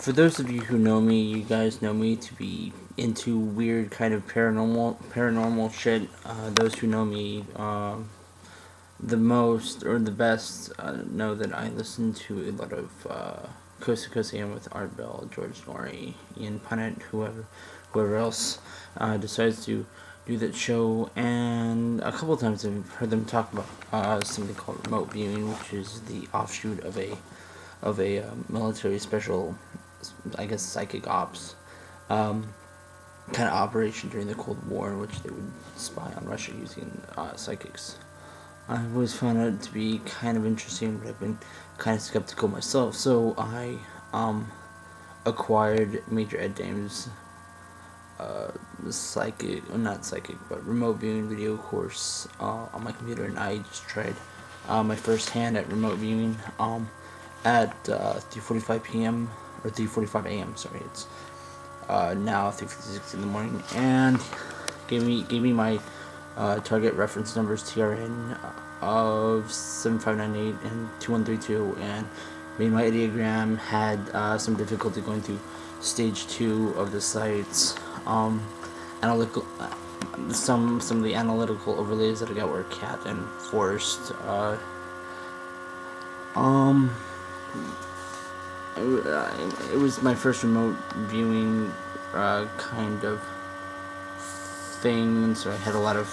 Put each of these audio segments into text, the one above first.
For those of you who know me, you guys know me to be into weird kind of paranormal shit. Those who know me the most or the best know that I listen to a lot of Coast to Coast AM with Art Bell, George Norrie, Ian Punnett, whoever else decides to do that show. And a couple of times I've heard them talk about something called remote viewing, which is the offshoot of a military special, I guess, psychic ops kind of operation during the Cold War, in which they would spy on Russia using psychics. I've always found it to be kind of interesting, but I've been kind of skeptical myself. So I acquired Major Ed Dame's psychic, well, not psychic, but remote viewing video course on my computer, and I just tried my first hand at remote viewing at 3:45 p.m. or 3:45 a.m. Sorry, it's now 3:56 in the morning, and gave me my target reference numbers TRN of 7598 and 2132, and made my ideogram. Had some difficulty going through stage 2 of the site's analytical. Some of the analytical overlays that I got were cat and forest. It was my first remote viewing kind of thing, so I had a lot of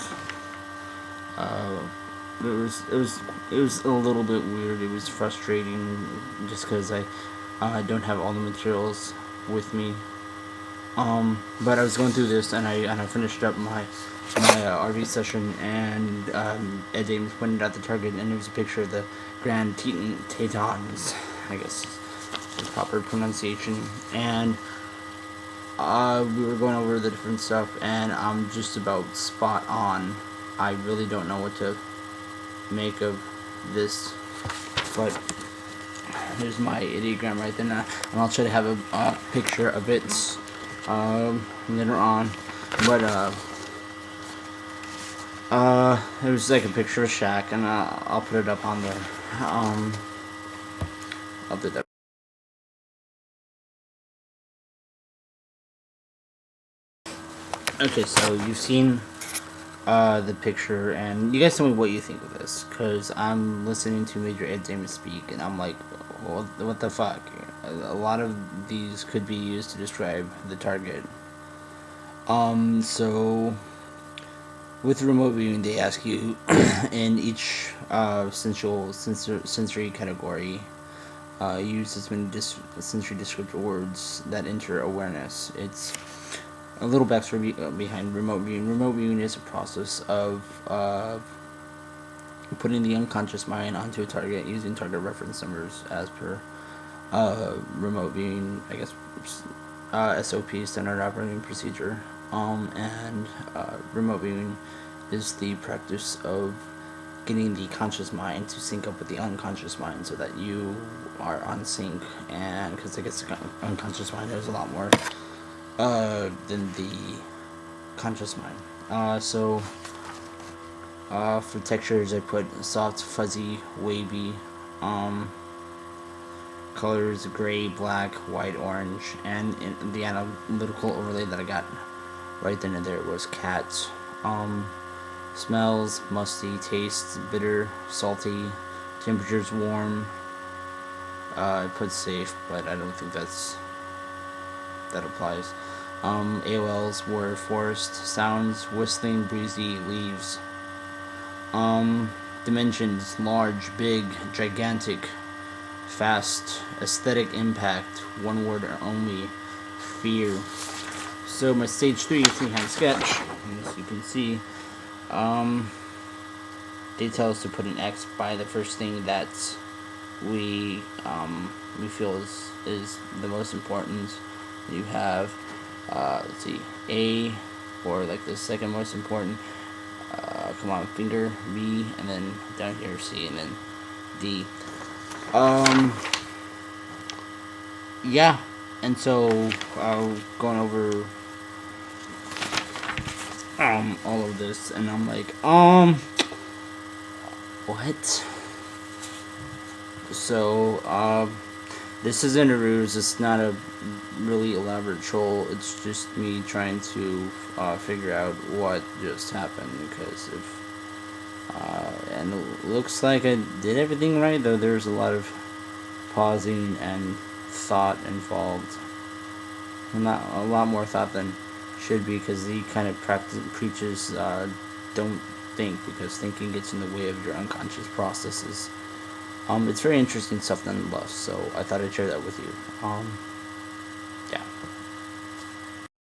it was a little bit weird. It was frustrating just because I don't have all the materials with me. But I was going through this, and I finished up my RV session, and Ed Dames pointed out the target, and it was a picture of the Grand Tetons, I guess the proper pronunciation, and we were going over the different stuff, and I'm just about spot on. I really don't know what to make of this, but here's my ideogram right there now, and I'll try to have a picture of it later on, but it was like a picture of a shack, and I'll put it up on there. I'll do that. Okay, so you've seen the picture, and you guys tell me what you think of this, because I'm listening to Major Ed Dames speak, and I'm like, what the fuck? A lot of these could be used to describe the target. So with remote viewing, they ask you in each sensory category, use as many sensory descriptive words that enter awareness. It's a little backstory behind remote viewing. Remote viewing is a process of putting the unconscious mind onto a target using target reference numbers as per remote viewing, I guess, SOP, standard operating procedure. And remote viewing is the practice of getting the conscious mind to sync up with the unconscious mind, so that you are on sync. And because I guess the unconscious mind knows a lot more than the conscious mind. So for textures, I put soft, fuzzy, wavy. Colors: gray, black, white, orange, and in the analytical overlay that I got right then and there was cat. Smells: musty. Tastes: bitter, salty. Temperatures: warm. I put safe, but I don't think that applies. AOLs were forest. Sounds: whistling, breezy, leaves. Dimensions: large, big, gigantic, fast. Aesthetic impact: one word only: fear. So my stage 3 freehand sketch, as you can see, they tell us to put an X by the first thing that we feel is the most important. You have let's see, A, or like the second most important. Come on, finger, B, and then down here C, and then D. Yeah, and so going over all of this, and I'm like, what? So This isn't a ruse. It's not a really elaborate troll. It's just me trying to figure out what just happened. Because if and it looks like I did everything right, though there's a lot of pausing and thought involved. Well, not a lot more thought than should be, because he kind of preaches don't think, because thinking gets in the way of your unconscious processes. It's very interesting stuff nonetheless, so I thought I'd share that with you. Yeah.